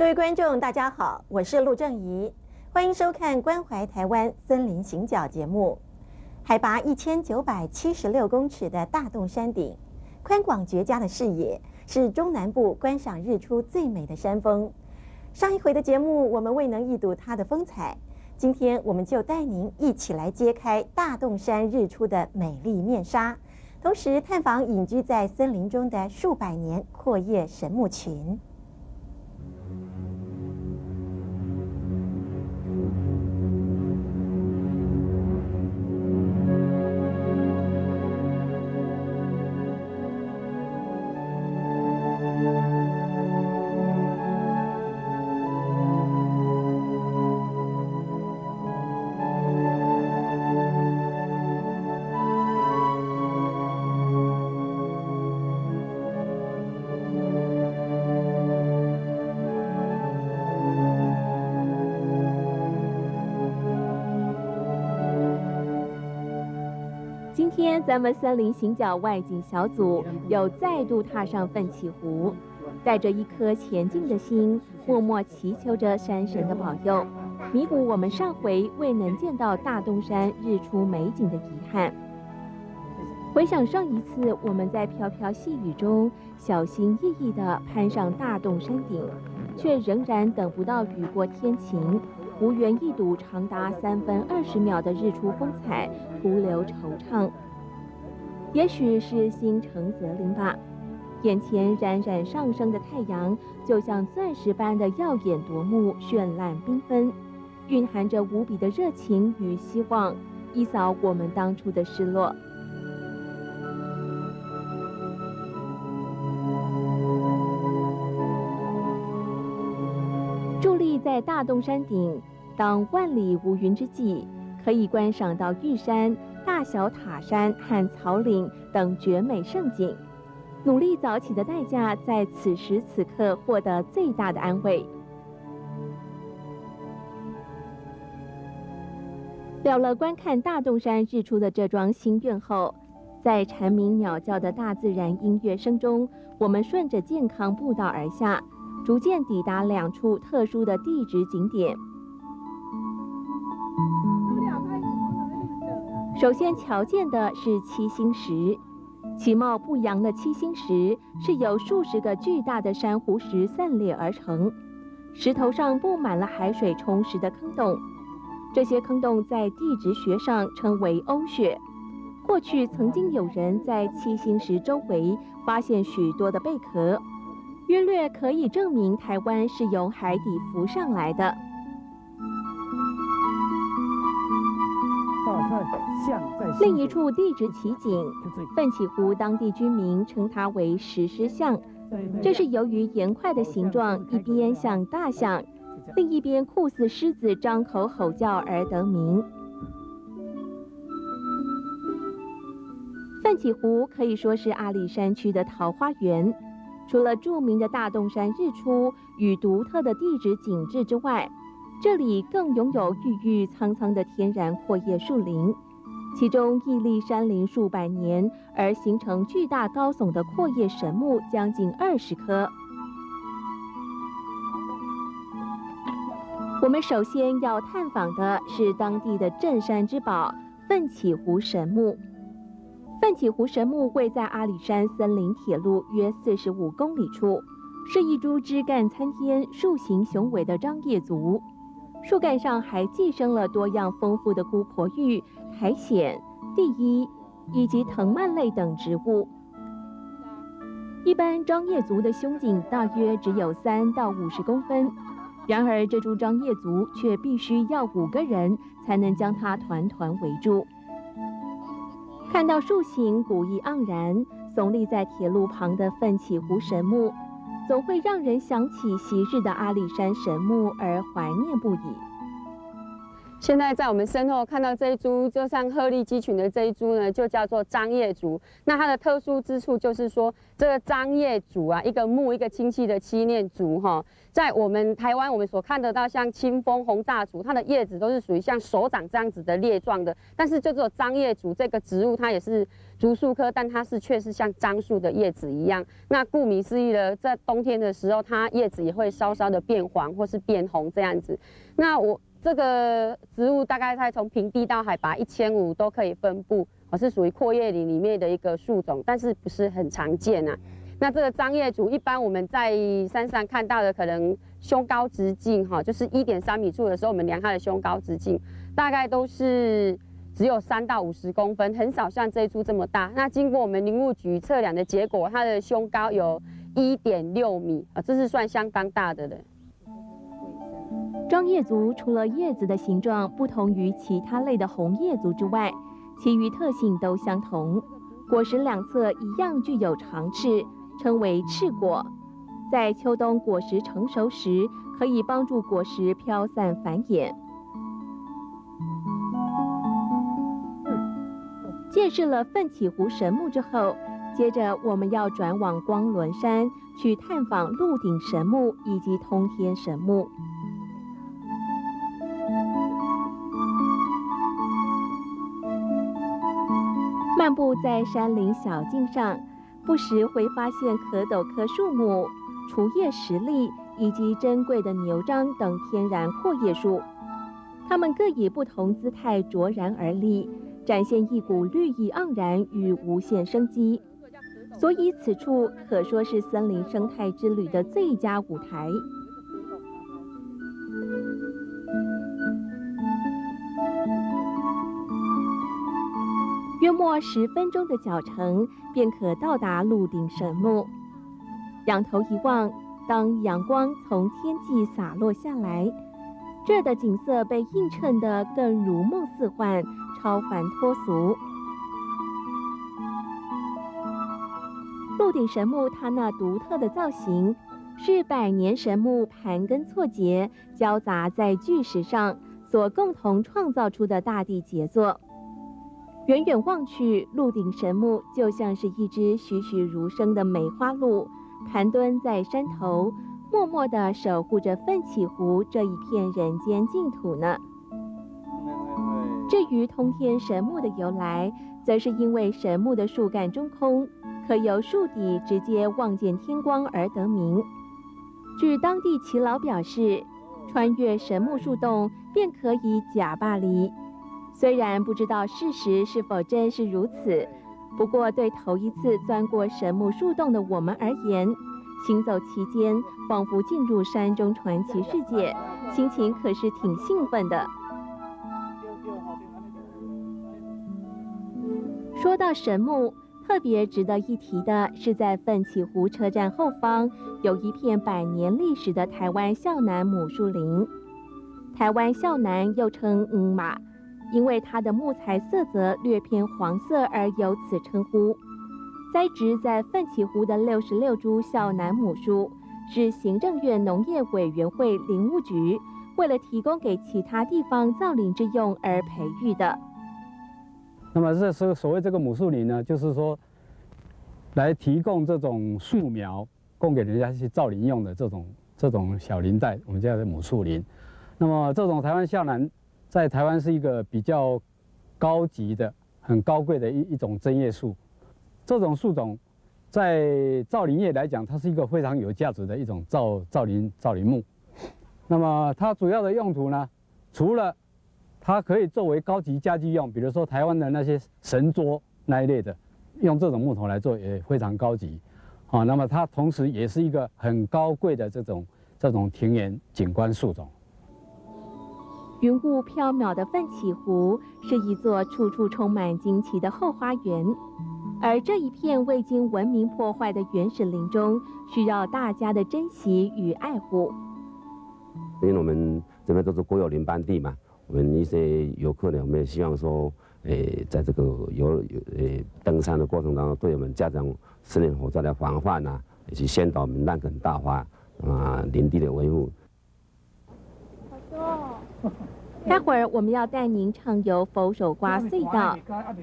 各位观众，大家好，我是陆正怡，欢迎收看《关怀台湾森林行脚》节目。海拔1976公尺的大洞山顶，宽广绝佳的视野，是中南部观赏日出最美的山峰。上一回的节目，我们未能一睹它的风采，今天我们就带您一起来揭开大洞山日出的美丽面纱，同时探访隐居在森林中的数百年阔叶神木群。今天咱们森林行脚外景小组又再度踏上奋起湖，带着一颗前进的心，默默祈求着山神的保佑，弥补我们上回未能见到大洞山日出美景的遗憾。回想上一次我们在飘飘细雨中小心翼翼地攀上大洞山顶，却仍然等不到雨过天晴，无缘一睹长达3分20秒的日出风采，徒留惆怅。也许是心诚则灵吧，眼前冉冉上升的太阳就像钻石般的耀眼夺目，绚烂缤纷，蕴含着无比的热情与希望，一扫我们当初的失落。伫立在大洞山顶，当万里无云之际，可以观赏到玉山、大小塔山和草岭等绝美胜景。努力早起的代价，在此时此刻获得最大的安慰。了了观看大洞山日出的这桩心愿后，在蝉鸣鸟叫的大自然音乐声中，我们顺着健康步道而下，逐渐抵达2处特殊的地质景点。首先瞧见的是七星石，其貌不扬的七星石是由数十个巨大的珊瑚石散裂而成，石头上布满了海水冲蚀的坑洞，这些坑洞在地质学上称为欧穴。过去曾经有人在七星石周围发现许多的贝壳，约略可以证明台湾是由海底浮上来的。另一处地质奇景，奋起湖当地居民称它为石狮象，这是由于岩块的形状一边像大象，另一边酷似狮子张口吼叫而得名。奋起湖可以说是阿里山区的桃花源，除了著名的大洞山日出与独特的地质景致之外，这里更拥有郁郁苍苍的天然阔叶树林，其中屹立山林数百年而形成巨大高耸的阔叶神木将近20棵。我们首先要探访的是当地的镇山之宝奋起湖神木。奋起湖神木位在阿里山森林铁路约45公里处，是一株枝干参天、树形雄伟的樟叶族。树干上还寄生了多样丰富的姑婆芋、苔藓、地衣以及藤蔓类等植物。一般樟叶族的胸颈大约只有3到50公分，然而这株樟叶族却必须要5个人才能将它团团围住。看到树形古意盎然，耸立在铁路旁的奋起湖神木，总会让人想起昔日的阿里山神木而怀念不已。现在在我们身后看到这一株，就像鹤立鸡群的这一株呢，就叫做樟叶竹。那它的特殊之处就是说，这个樟叶竹啊，一个木一个清气的七念竹哈，在我们台湾我们所看得到像清风、红大竹，它的叶子都是属于像手掌这样子的列状的，但是就只有樟叶竹这个植物，它也是竹树科，但它却是像樟树的叶子一样。那顾名思义的，在冬天的时候，它叶子也会稍稍的变黄或是变红这样子。那这个植物大概在从平地到海拔1500都可以分布，是属于阔叶林里面的一个树种，但是不是很常见啊。那这个樟叶竹，一般我们在山上看到的，可能胸高直径就是1.3米处的时候，我们量它的胸高直径，大概都是只有3到50公分，很少像这一株这么大。那经过我们林务局测量的结果，它的胸高有1.6米啊，这是算相当大的了。樟叶竹除了叶子的形状不同于其他类的红叶竹之外，其余特性都相同。果实两侧一样具有长翅，称为翅果。在秋冬果实成熟时，可以帮助果实飘散繁衍。见识了奋起湖神木之后，接着我们要转往光伦山去探访鹿鼎神木以及通天神木。漫步在山林小径上，不时会发现蝌蚪科树木、除叶石栎以及珍贵的牛樟等天然阔叶树，它们各以不同姿态卓然而立，展现一股绿意盎然与无限生机。所以此处可说是森林生态之旅的最佳舞台。约莫10分钟的脚程，便可到达鹿鼎神木。仰头一望，当阳光从天际洒落下来，这儿的景色被映衬得更如梦似幻，超凡脱俗。鹿鼎神木它那独特的造型，是百年神木盘根错节、交杂在巨石上所共同创造出的大地杰作。远远望去，鹿鼎神木就像是一只栩栩如生的梅花鹿，盘蹲在山头，默默地守护着奋起湖这一片人间净土呢。至于通天神木的由来，则是因为神木的树干中空，可由树底直接望见天光而得名。据当地耆老表示，穿越神木树洞便可以假霸离。虽然不知道事实是否真是如此，不过对头一次钻过神木树洞的我们而言，行走期间仿佛进入山中传奇世界，心情可是挺兴奋的。说到神木，特别值得一提的是，在奋起湖车站后方有一片100年历史的台湾孝南母树林。台湾孝南又称马，因为它的木材色泽略偏黄色而有此称呼。栽植在奋起湖的66株孝南母树，是行政院农业委员会林务局为了提供给其他地方造林之用而培育的。那么这是所谓这个母树林呢，就是说来提供这种树苗供给人家去造林用的这种小林带，我们叫做母树林。那么这种台湾孝南在台湾是一个比较高级的、很高贵的一种针叶树。这种树种在造林业来讲，它是一个非常有价值的一种造林木。那么它主要的用途呢，除了它可以作为高级家具用，比如说台湾的那些神桌那一类的，用这种木头来做也非常高级。那么它同时也是一个很高贵的这种庭园景观树种。云雾缥缈的奋起湖是一座处处充满惊奇的后花园，而这一片未经文明破坏的原始林中，需要大家的珍惜与爱护。因为我们这边都是国有林班地嘛，我们一些游客呢，我们也希望说，在这个登山的过程当中，对我们家长森林火灾的防范啊，以及先导我们烂垦大花林地的维护。好多哦。待会儿我们要带您畅游佛手瓜隧道，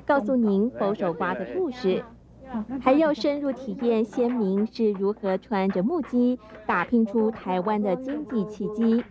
告诉您佛手瓜的故事，还要深入体验先民是如何穿着木屐打拼出台湾的经济奇迹。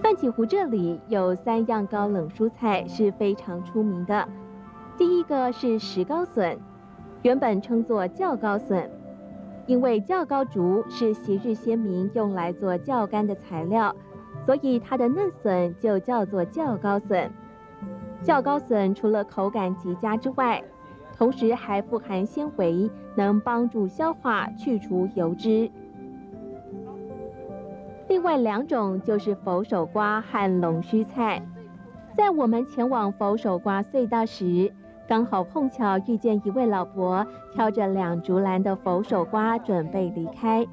奋起湖这里有3样高冷蔬菜是非常出名的。第一个是石膏笋，原本称作酵膏笋，因为酵膏竹是昔日先民用来做酵干的材料，所以它的嫩笋就叫做酵膏笋。酵膏笋除了口感极佳之外，同时还富含纤维，能帮助消化，去除油脂。另外2种就是佛手瓜和龙须菜。在我们前往佛手瓜隧道时，刚好碰巧遇见一位老伯挑着2竹篮的佛手瓜准备离开。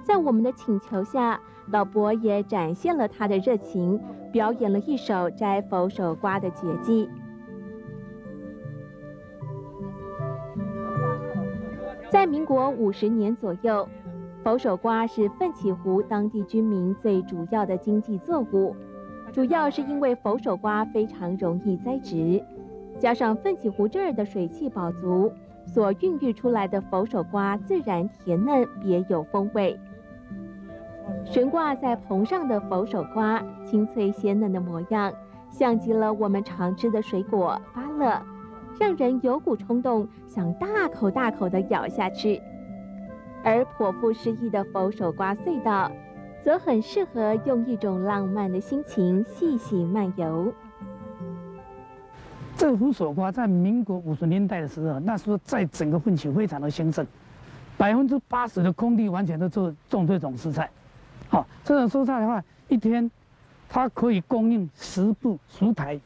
在我们的请求下，老伯也展现了他的热情，表演了一首摘佛手瓜的绝技。在民国50年左右，佛手瓜是奋起湖当地居民最主要的经济作物，主要是因为佛手瓜非常容易栽植，加上奋起湖这儿的水汽饱足，所孕育出来的佛手瓜自然甜嫩，别有风味。悬挂在棚上的佛手瓜，清脆鲜嫩的模样，像极了我们常吃的水果芭乐，让人有股冲动想大口大口地咬下去。而颇富诗意的佛手瓜隧道，则很适合用一种浪漫的心情细细漫游。这佛手瓜在民国50年代的时候，那时候在整个奋起非常的兴盛，80%的空地完全都种这种蔬菜。好，这种蔬菜的话，一天它可以供应10部10台，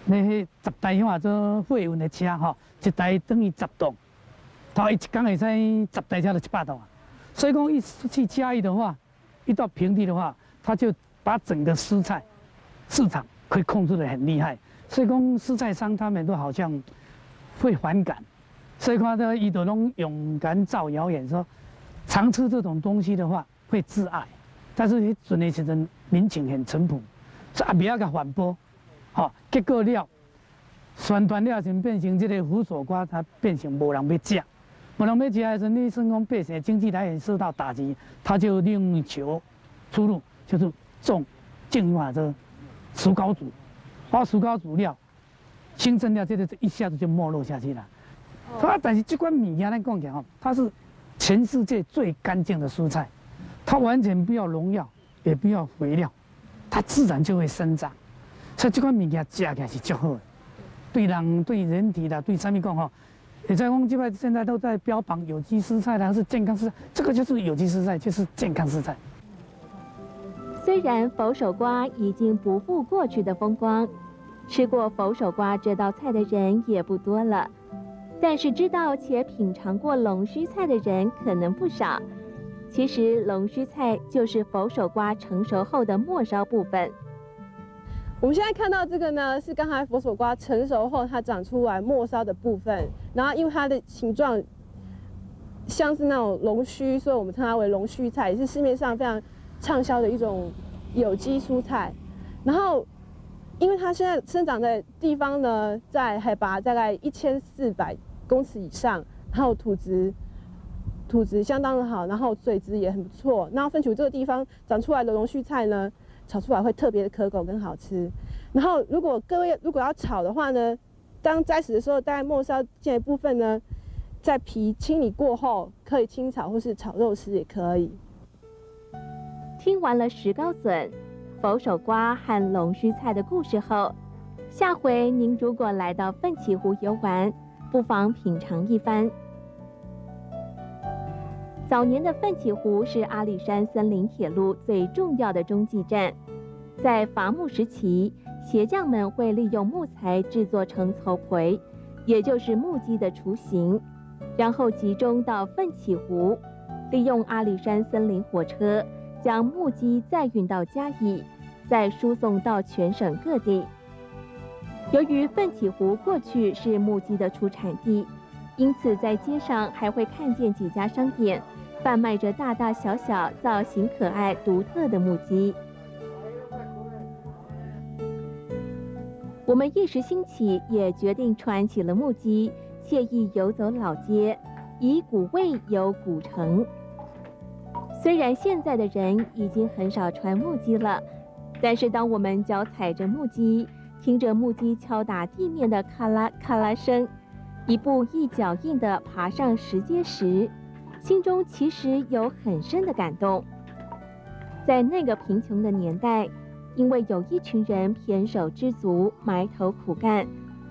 那些10台话做货运的车哈，1台等于10吨。他一天会使10台车就100吨啊，所以讲一去嘉义的话，一到平地的话，他就把整个蔬菜市场可以控制得很厉害，所以讲蔬菜商他们都好像会反感，所以看到伊都拢勇敢造谣言说，常吃这种东西的话会致癌，但是迄阵的时阵民情很淳朴，所以也不要甲反驳，好，结果了宣传了就变成这个佛手瓜，它变成无人要食。无人要食的时候，你算讲百姓经济来源受到打击，他就另求出路，就是种正话的石膏竹，把石膏竹了，兴盛了，这个一下子就没落下去了。但是这款物件来讲起来，它是全世界最干净的蔬菜，它完全不要农药，也不要肥料，它自然就会生长。所以这款物件吃起来是最好的，对人、对人体啦，对啥物讲吼。也在讲，现在都在标榜有机蔬菜啦，是健康蔬菜，这个就是有机蔬菜，就是健康蔬菜。虽然佛手瓜已经不复过去的风光，吃过佛手瓜这道菜的人也不多了，但是知道且品尝过龙须菜的人可能不少。其实龙须菜就是佛手瓜成熟后的末梢部分。我们现在看到这个呢，是刚才佛手瓜成熟后它长出来末梢的部分，然后因为它的形状像是那种龙须，所以我们称它为龙须菜，也是市面上非常畅销的一种有机蔬菜。然后，因为它现在生长的地方呢，在海拔大概1400公尺以上，然后土质相当的好，然后水质也很不错。然后奋起湖这个地方长出来的龙须菜呢，炒出来会特别的可口跟好吃。然后各位如果要炒的话呢，当摘食的时候，大概末梢这一部分呢，在皮清理过后，可以清炒或是炒肉丝也可以。听完了石膏笋、佛手瓜和龙须菜的故事后，下回您如果来到奋起湖游玩，不妨品尝一番。早年的奋起湖是阿里山森林铁路最重要的中继站，在伐木时期，鞋匠们会利用木材制作成头盔，也就是木屐的雏形，然后集中到奋起湖，利用阿里山森林火车将木屐再运到嘉义，再输送到全省各地。由于奋起湖过去是木屐的出产地，因此在街上还会看见几家商店贩卖着大大小小、造型可爱、独特的木屐。我们一时兴起，也决定穿起了木屐，惬意游走老街，以古味游古城。虽然现在的人已经很少穿木屐了，但是当我们脚踩着木屐，听着木屐敲打地面的咔啦咔啦声，一步一脚印地爬上石阶时，心中其实有很深的感动。在那个贫穷的年代，因为有一群人胼手胝足，埋头苦干，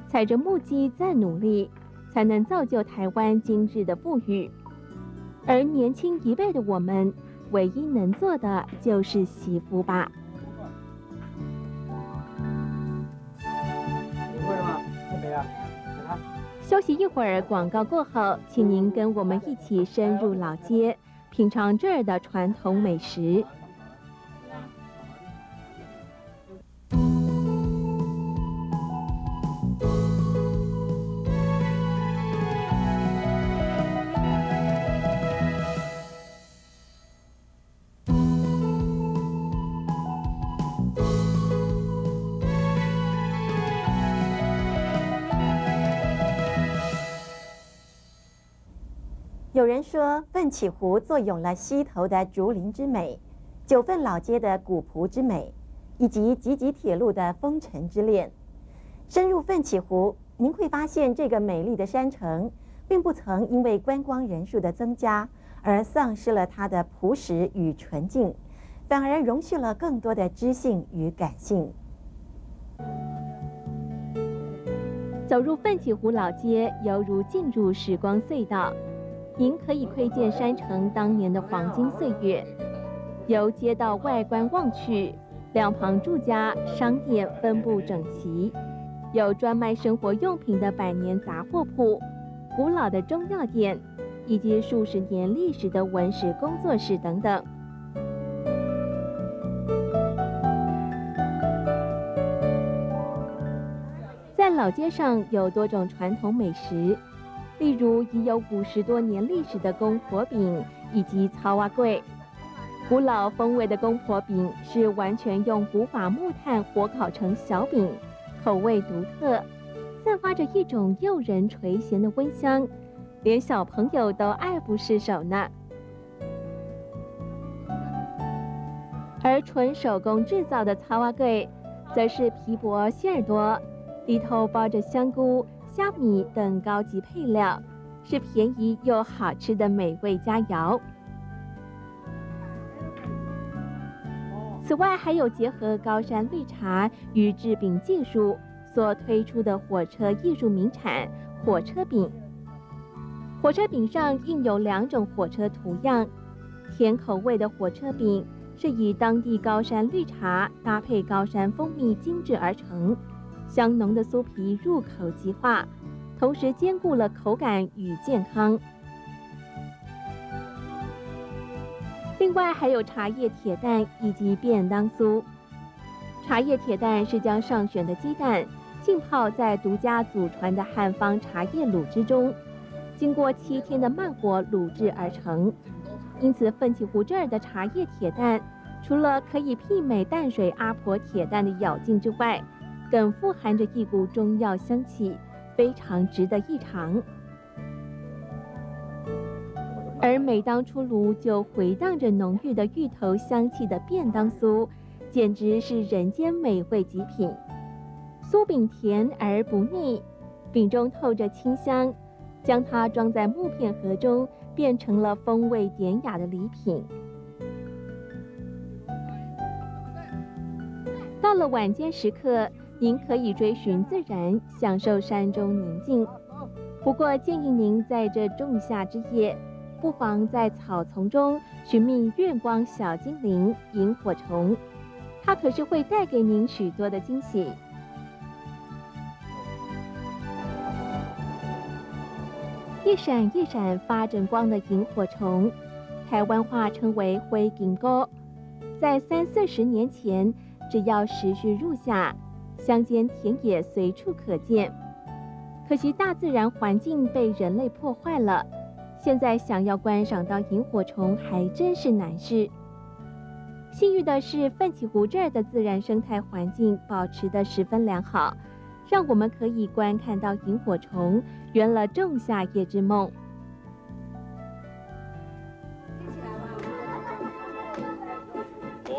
踩着木屐在努力，才能造就台湾今日的富裕。而年轻一辈的我们，唯一能做的就是惜福吧。休息一会儿，广告过后，请您跟我们一起深入老街，品尝这儿的传统美食。有人说，奋起湖坐拥了溪头的竹林之美、九份老街的古朴之美，以及集集铁路的风尘之恋。深入奋起湖，您会发现这个美丽的山城，并不曾因为观光人数的增加而丧失了它的朴实与纯净，反而容蓄了更多的知性与感性。走入奋起湖老街，犹如进入时光隧道。您可以窥见山城当年的黄金岁月。由街道外观望去，两旁住家、商店分布整齐，有专卖生活用品的百年杂货铺、古老的中药店，以及数十年历史的文史工作室等等。在老街上有多种传统美食。例如已有50多年历史的公婆饼以及草瓦粿，古老风味的公婆饼是完全用古法木炭火烤成小饼，口味独特，散发着一种诱人垂涎的温香，连小朋友都爱不释手呢。而纯手工制造的草瓦粿，则是皮薄馅儿多，里头包着香菇、虾米等高级配料，是便宜又好吃的美味佳肴。此外，还有结合高山绿茶与制饼技术所推出的火车艺术名产火车饼。火车饼上印有2种火车图样，甜口味的火车饼是以当地高山绿茶搭配高山蜂蜜精制而成。香浓的酥皮入口即化，同时兼顾了口感与健康。另外还有茶叶铁蛋以及便当酥。茶叶铁蛋是将上选的鸡蛋浸泡在独家祖传的汉方茶叶卤汁中，经过7天的慢火卤制而成。因此奋起湖这儿的茶叶铁蛋，除了可以媲美淡水阿婆铁蛋的咬劲之外，更富含着一股中药香气，非常值得一尝。而每当出炉就回荡着浓郁的芋头香气的便当酥，简直是人间美味极品。酥饼甜而不腻，饼中透着清香，将它装在木片盒中，变成了风味典雅的礼品。到了晚间时刻，您可以追寻自然，享受山中宁静。不过建议您在这仲夏之夜，不妨在草丛中寻觅月光小精灵萤火虫，它可是会带给您许多的惊喜。一闪一闪发着光的萤火虫，台湾话称为灰金钩，在30-40年前，只要时序入夏，乡间田野随处可见。可惜大自然环境被人类破坏了，现在想要观赏到萤火虫还真是难事。幸运的是，奋起湖这儿的自然生态环境保持得十分良好，让我们可以观看到萤火虫圆了仲夏夜之梦。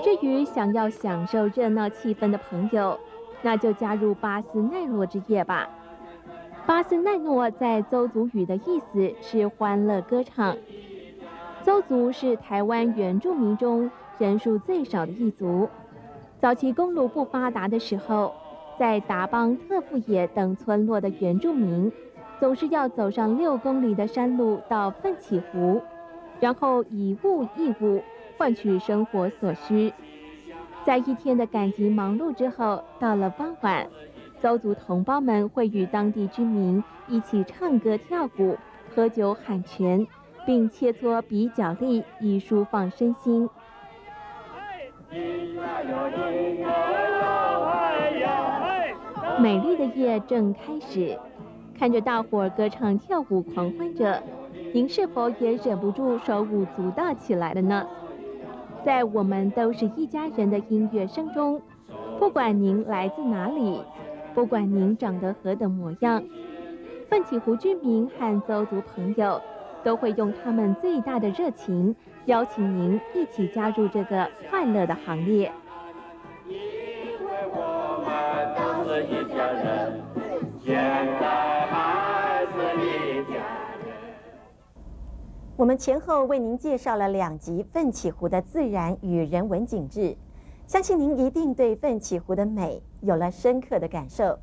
至于想要享受热闹气氛的朋友，那就加入巴斯奈诺之夜吧。巴斯奈诺在邹族语的意思是欢乐歌唱。邹族是台湾原住民中人数最少的一族。早期公路不发达的时候，在达邦、特富野等村落的原住民，总是要走上6公里的山路到奋起湖，然后以物易物换取生活所需。在一天的赶集忙碌之后，到了傍晚，邹族同胞们会与当地居民一起唱歌跳舞、喝酒喊拳，并切磋比脚力，以抒放身心。美丽的夜正开始，看着大伙儿歌唱跳舞狂欢着，您是否也忍不住手舞足蹈起来了呢？在我们都是一家人的音乐声中，不管您来自哪里，不管您长得何等模样，奋起湖居民和邹族朋友都会用他们最大的热情，邀请您一起加入这个快乐的行列。因为我们都是一家人，现在还是一家人。我们前后为您介绍了2集奋起湖的自然与人文景致，相信您一定对奋起湖的美有了深刻的感受。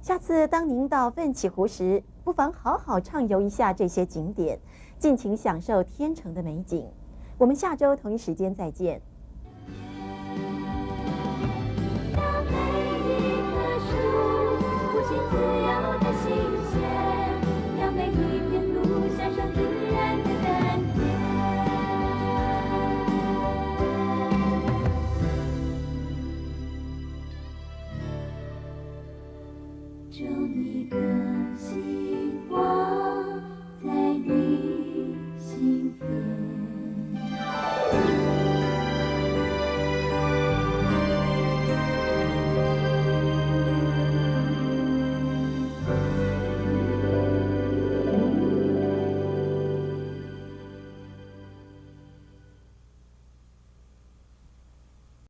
下次当您到奋起湖时，不妨好好畅游一下这些景点，尽情享受天成的美景。我们下周同一时间再见。